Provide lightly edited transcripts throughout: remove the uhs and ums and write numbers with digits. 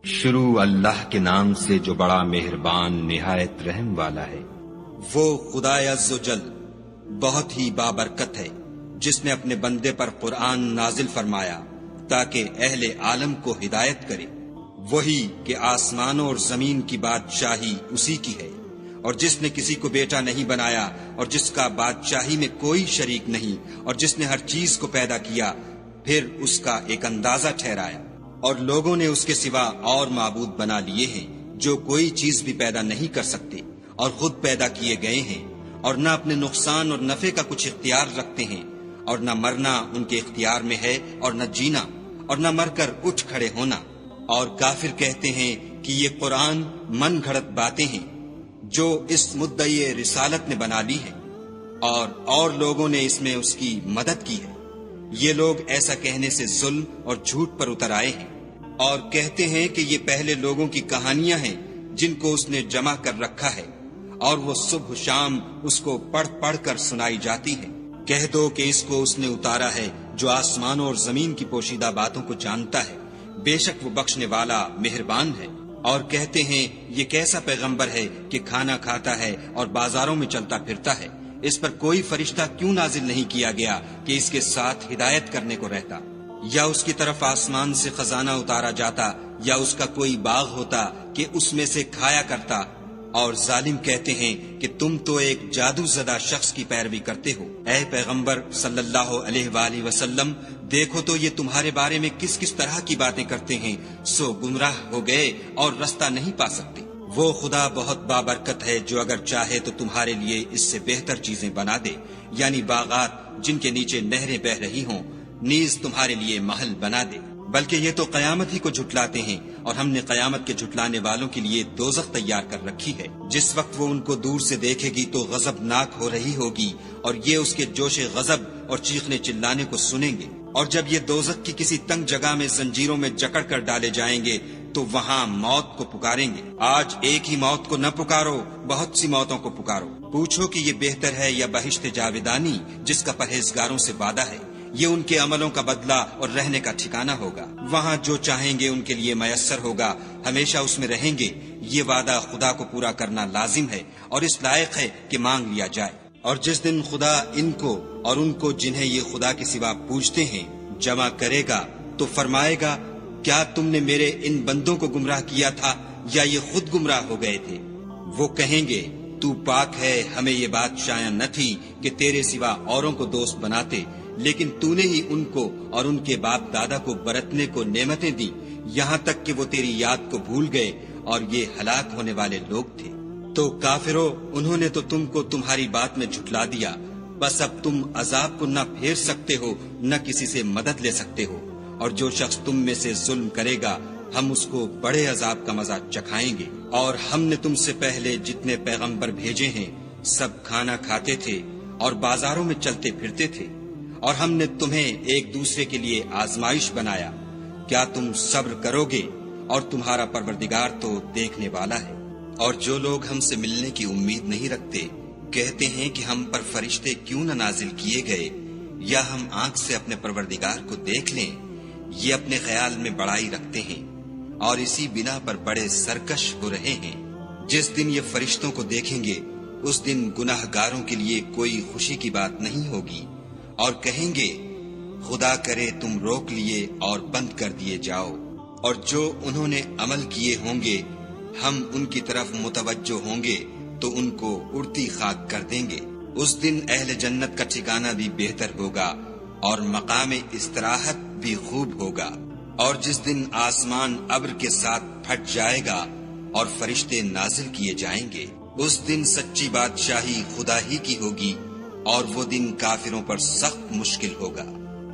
شروع اللہ کے نام سے جو بڑا مہربان نہایت رحم والا ہے۔ وہ خدائے عز و جل بہت ہی بابرکت ہے جس نے اپنے بندے پر قرآن نازل فرمایا تاکہ اہل عالم کو ہدایت کرے۔ وہی کہ آسمانوں اور زمین کی بادشاہی اسی کی ہے، اور جس نے کسی کو بیٹا نہیں بنایا، اور جس کا بادشاہی میں کوئی شریک نہیں، اور جس نے ہر چیز کو پیدا کیا پھر اس کا ایک اندازہ ٹھہرایا، اور لوگوں نے اس کے سوا اور معبود بنا لیے ہیں جو کوئی چیز بھی پیدا نہیں کر سکتے اور خود پیدا کیے گئے ہیں، اور نہ اپنے نقصان اور نفع کا کچھ اختیار رکھتے ہیں، اور نہ مرنا ان کے اختیار میں ہے اور نہ جینا، اور نہ مر کر اٹھ کھڑے ہونا۔ اور کافر کہتے ہیں کہ یہ قرآن من گھڑت باتیں ہیں جو اس مدعی رسالت نے بنا لی ہے، اور لوگوں نے اس میں اس کی مدد کی ہے۔ یہ لوگ ایسا کہنے سے ظلم اور جھوٹ پر اتر آئے ہیں، اور کہتے ہیں کہ یہ پہلے لوگوں کی کہانیاں ہیں جن کو اس نے جمع کر رکھا ہے، اور وہ صبح شام اس کو پڑھ پڑھ کر سنائی جاتی ہے۔ کہہ دو کہ اس کو اس نے اتارا ہے جو آسمانوں اور زمین کی پوشیدہ باتوں کو جانتا ہے، بے شک وہ بخشنے والا مہربان ہے۔ اور کہتے ہیں یہ کیسا پیغمبر ہے کہ کھانا کھاتا ہے اور بازاروں میں چلتا پھرتا ہے، اس پر کوئی فرشتہ کیوں نازل نہیں کیا گیا کہ اس کے ساتھ ہدایت کرنے کو رہتا؟ یا اس کی طرف آسمان سے خزانہ اتارا جاتا، یا اس کا کوئی باغ ہوتا کہ اس میں سے کھایا کرتا۔ اور ظالم کہتے ہیں کہ تم تو ایک جادو زدہ شخص کی پیروی کرتے ہو۔ اے پیغمبر صلی اللہ علیہ وآلہ وسلم، دیکھو تو یہ تمہارے بارے میں کس کس طرح کی باتیں کرتے ہیں، سو گمراہ ہو گئے اور رستہ نہیں پا سکتے۔ وہ خدا بہت بابرکت ہے جو اگر چاہے تو تمہارے لیے اس سے بہتر چیزیں بنا دے، یعنی باغات جن کے نیچے نہریں بہ رہی ہوں، نیز تمہارے لیے محل بنا دے۔ بلکہ یہ تو قیامت ہی کو جھٹلاتے ہیں، اور ہم نے قیامت کے جھٹلانے والوں کے لیے دوزخ تیار کر رکھی ہے۔ جس وقت وہ ان کو دور سے دیکھے گی تو غضبناک ہو رہی ہوگی، اور یہ اس کے جوش غضب اور چیخنے چلانے کو سنیں گے۔ اور جب یہ دوزخ کی کسی تنگ جگہ میں زنجیروں میں جکڑ کر ڈالے جائیں گے تو وہاں موت کو پکاریں گے۔ آج ایک ہی موت کو نہ پکارو، بہت سی موتوں کو پکارو۔ پوچھو کہ یہ بہتر ہے یا بہشت جاودانی جس کا پرہیزگاروں سے وعدہ ہے؟ یہ ان کے عملوں کا بدلہ اور رہنے کا ٹھکانہ ہوگا۔ وہاں جو چاہیں گے ان کے لیے میسر ہوگا، ہمیشہ اس میں رہیں گے۔ یہ وعدہ خدا کو پورا کرنا لازم ہے اور اس لائق ہے کہ مانگ لیا جائے۔ اور جس دن خدا ان کو اور ان کو جنہیں یہ خدا کے سوا پوجتے ہیں جمع کرے گا تو فرمائے گا، کیا تم نے میرے ان بندوں کو گمراہ کیا تھا یا یہ خود گمراہ ہو گئے تھے؟ وہ کہیں گے، تو پاک ہے، ہمیں یہ بات شایع نہ تھی کہ تیرے سوا اوروں کو دوست بناتے، لیکن تو نے ہی ان کو اور ان کے باپ دادا کو برتنے کو نعمتیں دی، یہاں تک کہ وہ تیری یاد کو بھول گئے، اور یہ ہلاک ہونے والے لوگ تھے۔ تو کافرو، انہوں نے تو تم کو تمہاری بات میں جھٹلا دیا، بس اب تم عذاب کو نہ پھیر سکتے ہو نہ کسی سے مدد لے سکتے ہو، اور جو شخص تم میں سے ظلم کرے گا ہم اس کو بڑے عذاب کا مزہ چکھائیں گے۔ اور ہم نے تم سے پہلے جتنے پیغمبر بھیجے ہیں سب کھانا کھاتے تھے اور بازاروں میں چلتے پھرتے تھے، اور ہم نے تمہیں ایک دوسرے کے لیے آزمائش بنایا۔ کیا تم صبر کرو گے؟ اور تمہارا پروردگار تو دیکھنے والا ہے۔ اور جو لوگ ہم سے ملنے کی امید نہیں رکھتے کہتے ہیں کہ ہم پر فرشتے کیوں نہ نازل کیے گئے، یا ہم آنکھ سے اپنے پروردگار کو دیکھ لیں۔ یہ اپنے خیال میں بڑائی رکھتے ہیں اور اسی بنا پر بڑے سرکش ہو رہے ہیں۔ جس دن یہ فرشتوں کو دیکھیں گے اس دن گناہ گاروں کے لیے کوئی خوشی کی بات نہیں ہوگی، اور کہیں گے، خدا کرے تم روک لیے اور بند کر دیے جاؤ۔ اور جو انہوں نے عمل کیے ہوں گے ہم ان کی طرف متوجہ ہوں گے تو ان کو اڑتی خاک کر دیں گے۔ اس دن اہل جنت کا ٹھکانہ بھی بہتر ہوگا اور مقام استراحت بھی خوب ہوگا۔ اور جس دن آسمان ابر کے ساتھ پھٹ جائے گا اور فرشتے نازل کیے جائیں گے، اس دن سچی بادشاہی خدا ہی کی ہوگی، اور وہ دن کافروں پر سخت مشکل ہوگا۔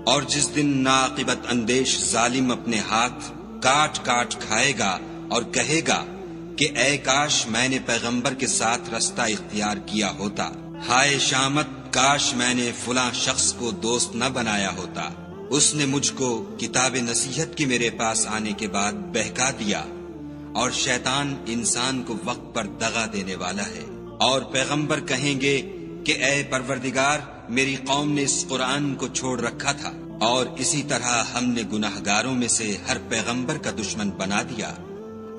اور جس دن ناعاقبت اندیش ظالم اپنے ہاتھ کاٹ کاٹ کھائے گا اور کہے گا کہ اے کاش میں نے پیغمبر کے ساتھ رستہ اختیار کیا ہوتا، ہائے شامت، کاش میں نے فلاں شخص کو دوست نہ بنایا ہوتا، اس نے مجھ کو کتاب نصیحت کے میرے پاس آنے کے بعد بہکا دیا۔ اور شیطان انسان کو وقت پر دغا دینے والا ہے۔ اور پیغمبر کہیں گے کہ اے پروردگار، میری قوم نے اس قرآن کو چھوڑ رکھا تھا، اور اسی طرح ہم نے گناہگاروں میں سے ہر پیغمبر کا دشمن بنا دیا۔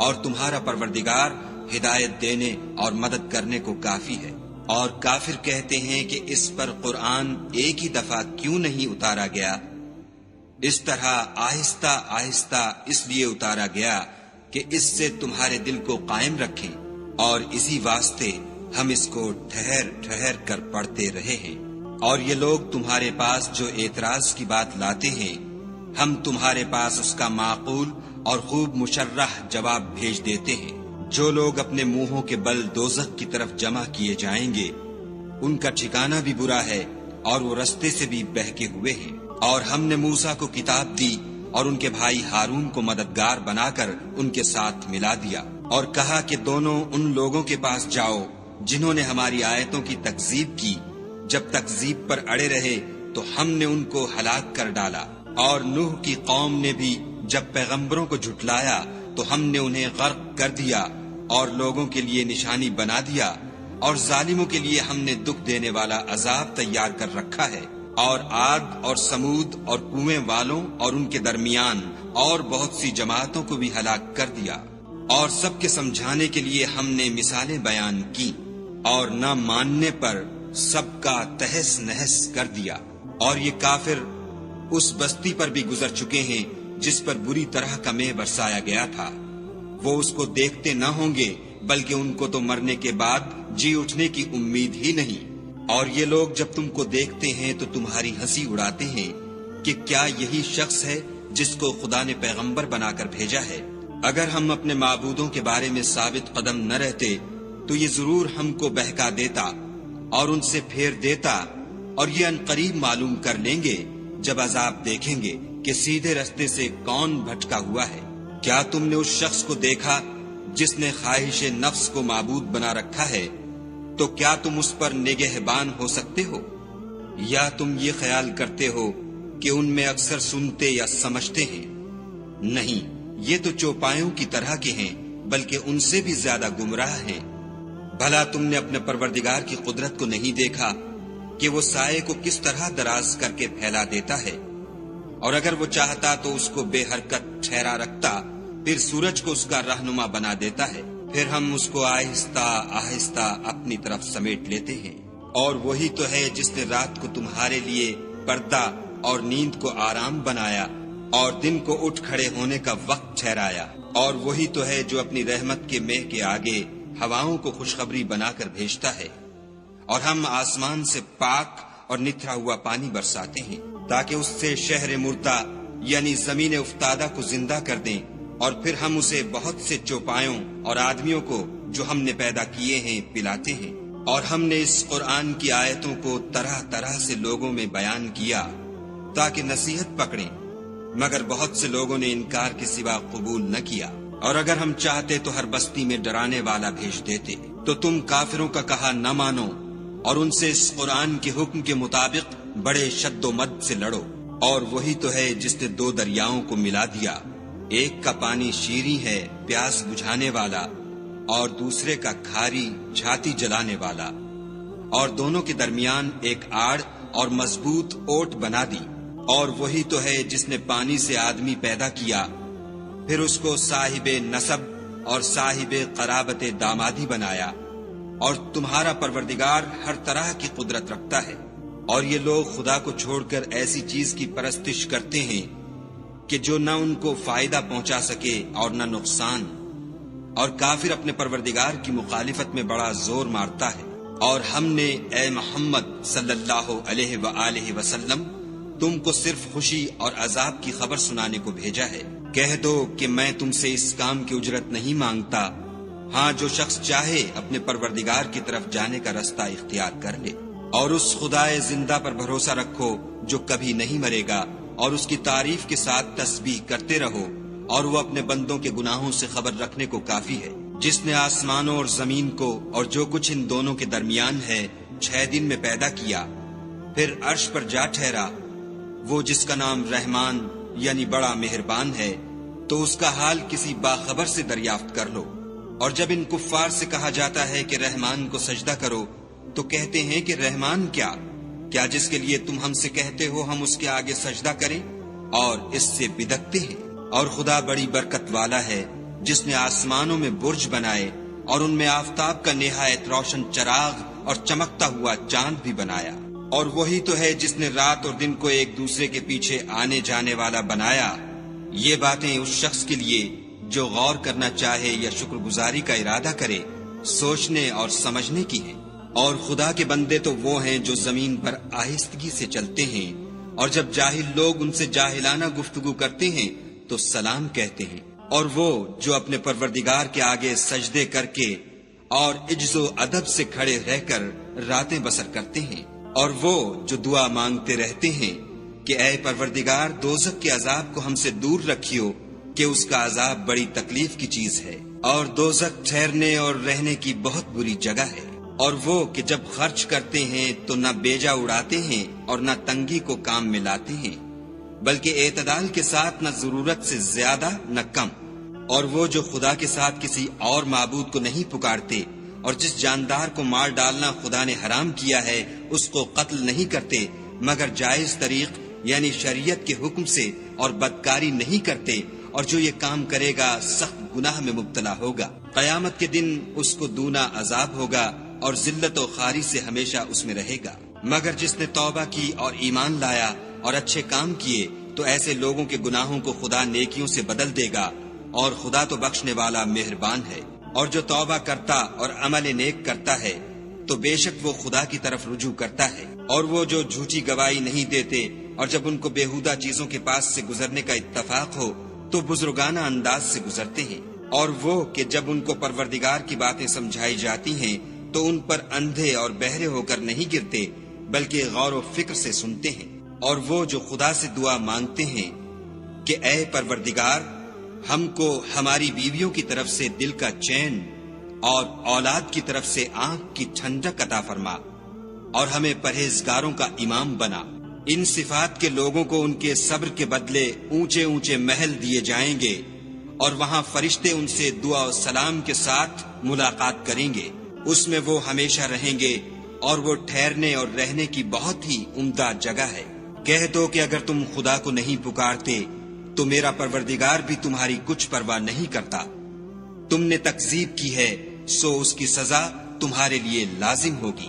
اور تمہارا پروردگار ہدایت دینے اور مدد کرنے کو کافی ہے۔ اور کافر کہتے ہیں کہ اس پر قرآن ایک ہی دفعہ کیوں نہیں اتارا گیا؟ اس طرح آہستہ آہستہ اس لیے اتارا گیا کہ اس سے تمہارے دل کو قائم رکھیں، اور اسی واسطے ہم اس کو ٹھہر ٹھہر کر پڑھتے رہے ہیں۔ اور یہ لوگ تمہارے پاس جو اعتراض کی بات لاتے ہیں، ہم تمہارے پاس اس کا معقول اور خوب مشرح جواب بھیج دیتے ہیں۔ جو لوگ اپنے منہوں کے بل دوزخ کی طرف جمع کیے جائیں گے، ان کا ٹھکانہ بھی برا ہے اور وہ رستے سے بھی بہکے ہوئے ہیں۔ اور ہم نے موسیٰ کو کتاب دی اور ان کے بھائی ہارون کو مددگار بنا کر ان کے ساتھ ملا دیا، اور کہا کہ دونوں ان لوگوں کے پاس جاؤ جنہوں نے ہماری آیتوں کی تکذیب کی۔ جب تکذیب پر اڑے رہے تو ہم نے ان کو ہلاک کر ڈالا۔ اور نوح کی قوم نے بھی جب پیغمبروں کو جھٹلایا تو ہم نے انہیں غرق کر دیا اور لوگوں کے لیے نشانی بنا دیا، اور ظالموں کے لیے ہم نے دکھ دینے والا عذاب تیار کر رکھا ہے۔ اور عاد اور سمود اور کنویں والوں اور ان کے درمیان اور بہت سی جماعتوں کو بھی ہلاک کر دیا، اور سب کے سمجھانے کے لیے ہم نے مثالیں بیان کی، اور نہ ماننے پر سب کا تہس نہس کر دیا۔ اور یہ کافر اس بستی پر بھی گزر چکے ہیں جس پر بری طرح کا مے برسایا گیا تھا۔ وہ اس کو دیکھتے نہ ہوں گے، بلکہ ان کو تو مرنے کے بعد جی اٹھنے کی امید ہی نہیں۔ اور یہ لوگ جب تم کو دیکھتے ہیں تو تمہاری ہنسی اڑاتے ہیں کہ کیا یہی شخص ہے جس کو خدا نے پیغمبر بنا کر بھیجا ہے؟ اگر ہم اپنے معبودوں کے بارے میں ثابت قدم نہ رہتے تو یہ ضرور ہم کو بہکا دیتا اور ان سے پھیر دیتا، اور یہ عنقریب معلوم کر لیں گے جب عذاب دیکھیں گے کہ سیدھے رستے سے کون بھٹکا ہوا ہے۔ کیا تم نے اس شخص کو دیکھا جس نے خواہش نفس کو معبود بنا رکھا ہے؟ تو کیا تم اس پر نگہبان ہو سکتے ہو؟ یا تم یہ خیال کرتے ہو کہ ان میں اکثر سنتے یا سمجھتے ہیں؟ نہیں، یہ تو چوپایوں کی طرح کے ہیں، بلکہ ان سے بھی زیادہ گمراہ ہیں۔ بھلا تم نے اپنے پروردگار کی قدرت کو نہیں دیکھا کہ وہ سائے کو کس طرح دراز کر کے پھیلا دیتا ہے؟ اور اگر وہ چاہتا تو اس کو بے حرکت ٹھہرا رکھتا، پھر سورج کو اس کا رہنما بنا دیتا ہے، پھر ہم اس کو آہستہ آہستہ اپنی طرف سمیٹ لیتے ہیں۔ اور وہی تو ہے جس نے رات کو تمہارے لیے پردہ اور نیند کو آرام بنایا اور دن کو اٹھ کھڑے ہونے کا وقت ٹھہرایا۔ اور وہی تو ہے جو اپنی رحمت کے مہ کے آگے ہواؤں کو خوشخبری بنا کر بھیجتا ہے، اور ہم آسمان سے پاک اور نتھرا ہوا پانی برساتے ہیں تاکہ اس سے شہر مردہ یعنی زمین افتادہ کو زندہ کر دیں، اور پھر ہم اسے بہت سے چوپایوں اور آدمیوں کو جو ہم نے پیدا کیے ہیں پلاتے ہیں۔ اور ہم نے اس قرآن کی آیتوں کو طرح طرح سے لوگوں میں بیان کیا تاکہ نصیحت پکڑیں، مگر بہت سے لوگوں نے انکار کے سوا قبول نہ کیا۔ اور اگر ہم چاہتے تو ہر بستی میں ڈرانے والا بھیج دیتے، تو تم کافروں کا کہا نہ مانو اور ان سے اس قرآن کے حکم کے مطابق بڑے شد و مد سے لڑو۔ اور وہی تو ہے جس نے دو دریاؤں کو ملا دیا، ایک کا پانی شیریں ہے پیاس بجھانے والا، اور دوسرے کا کھاری چھاتی جلانے والا، اور دونوں کے درمیان ایک آڑ اور مضبوط اوٹ بنا دی۔ اور وہی تو ہے جس نے پانی سے آدمی پیدا کیا، پھر اس کو صاحب نسب اور صاحب قرابت دامادی بنایا۔ اور تمہارا پروردگار ہر طرح کی قدرت رکھتا ہے۔ اور یہ لوگ خدا کو چھوڑ کر ایسی چیز کی پرستش کرتے ہیں کہ جو نہ ان کو فائدہ پہنچا سکے اور نہ نقصان، اور کافر اپنے پروردگار کی مخالفت میں بڑا زور مارتا ہے۔ اور ہم نے اے محمد صلی اللہ علیہ وآلہ وسلم تم کو صرف خوشی اور عذاب کی خبر سنانے کو بھیجا ہے۔ کہہ دو کہ میں تم سے اس کام کی اجرت نہیں مانگتا، ہاں جو شخص چاہے اپنے پروردگار کی طرف جانے کا رستہ اختیار کر لے۔ اور اس خدائے زندہ پر بھروسہ رکھو جو کبھی نہیں مرے گا، اور اس کی تعریف کے ساتھ تسبیح کرتے رہو، اور وہ اپنے بندوں کے گناہوں سے خبر رکھنے کو کافی ہے، جس نے آسمانوں اور زمین کو اور جو کچھ ان دونوں کے درمیان ہے 6 دن میں پیدا کیا، پھر عرش پر جا ٹھہرا۔ وہ جس کا نام رحمان یعنی بڑا مہربان ہے، تو اس کا حال کسی باخبر سے دریافت کر لو۔ اور جب ان کفار سے کہا جاتا ہے کہ رحمان کو سجدہ کرو، تو کہتے ہیں کہ رحمان کیا جس کے لیے تم ہم سے کہتے ہو ہم اس کے آگے سجدہ کریں؟ اور اس سے بدکتے ہیں۔ اور خدا بڑی برکت والا ہے، جس نے آسمانوں میں برج بنائے اور ان میں آفتاب کا نہایت روشن چراغ اور چمکتا ہوا چاند بھی بنایا، اور وہی تو ہے جس نے رات اور دن کو ایک دوسرے کے پیچھے آنے جانے والا بنایا۔ یہ باتیں اس شخص کے لیے جو غور کرنا چاہے یا شکر گزاری کا ارادہ کرے سوچنے اور سمجھنے کی ہیں۔ اور خدا کے بندے تو وہ ہیں جو زمین پر آہستگی سے چلتے ہیں، اور جب جاہل لوگ ان سے جاہلانہ گفتگو کرتے ہیں تو سلام کہتے ہیں، اور وہ جو اپنے پروردگار کے آگے سجدے کر کے اور عجز و ادب سے کھڑے رہ کر راتیں بسر کرتے ہیں، اور وہ جو دعا مانگتے رہتے ہیں کہ اے پروردگار دوزخ کے عذاب کو ہم سے دور رکھیو کہ اس کا عذاب بڑی تکلیف کی چیز ہے، اور دوزخ ٹھہرنے اور رہنے کی بہت بری جگہ ہے۔ اور وہ کہ جب خرچ کرتے ہیں تو نہ بیجا اڑاتے ہیں اور نہ تنگی کو کام میں لاتے ہیں، بلکہ اعتدال کے ساتھ نہ ضرورت سے زیادہ نہ کم۔ اور وہ جو خدا کے ساتھ کسی اور معبود کو نہیں پکارتے، اور جس جاندار کو مار ڈالنا خدا نے حرام کیا ہے اس کو قتل نہیں کرتے مگر جائز طریق یعنی شریعت کے حکم سے، اور بدکاری نہیں کرتے، اور جو یہ کام کرے گا سخت گناہ میں مبتلا ہوگا۔ قیامت کے دن اس کو دونا عذاب ہوگا اور ذلت و خواری سے ہمیشہ اس میں رہے گا۔ مگر جس نے توبہ کی اور ایمان لایا اور اچھے کام کیے تو ایسے لوگوں کے گناہوں کو خدا نیکیوں سے بدل دے گا، اور خدا تو بخشنے والا مہربان ہے۔ اور جو توبہ کرتا اور عمل نیک کرتا ہے تو بے شک وہ خدا کی طرف رجوع کرتا ہے۔ اور وہ جو جھوٹی گواہی نہیں دیتے اور جب ان کو بےہودہ چیزوں کے پاس سے گزرنے کا اتفاق ہو تو بزرگانہ انداز سے گزرتے ہیں۔ اور وہ کہ جب ان کو پروردگار کی باتیں سمجھائی جاتی ہیں تو ان پر اندھے اور بہرے ہو کر نہیں گرتے بلکہ غور و فکر سے سنتے ہیں۔ اور وہ جو خدا سے دعا مانگتے ہیں کہ اے پروردگار ہم کو ہماری بیویوں کی طرف سے دل کا چین اور اولاد کی طرف سے آنکھ کی ٹھنڈک عطا فرما، اور ہمیں پرہیزگاروں کا امام بنا۔ ان صفات کے لوگوں کو ان کے صبر کے بدلے اونچے اونچے محل دیے جائیں گے، اور وہاں فرشتے ان سے دعا و سلام کے ساتھ ملاقات کریں گے۔ اس میں وہ ہمیشہ رہیں گے، اور وہ ٹھہرنے اور رہنے کی بہت ہی عمدہ جگہ ہے۔ کہہ دو کہ اگر تم خدا کو نہیں پکارتے تو میرا پروردگار بھی تمہاری کچھ پرواہ نہیں کرتا۔ تم نے تکذیب کی ہے سو اس کی سزا تمہارے لیے لازم ہوگی۔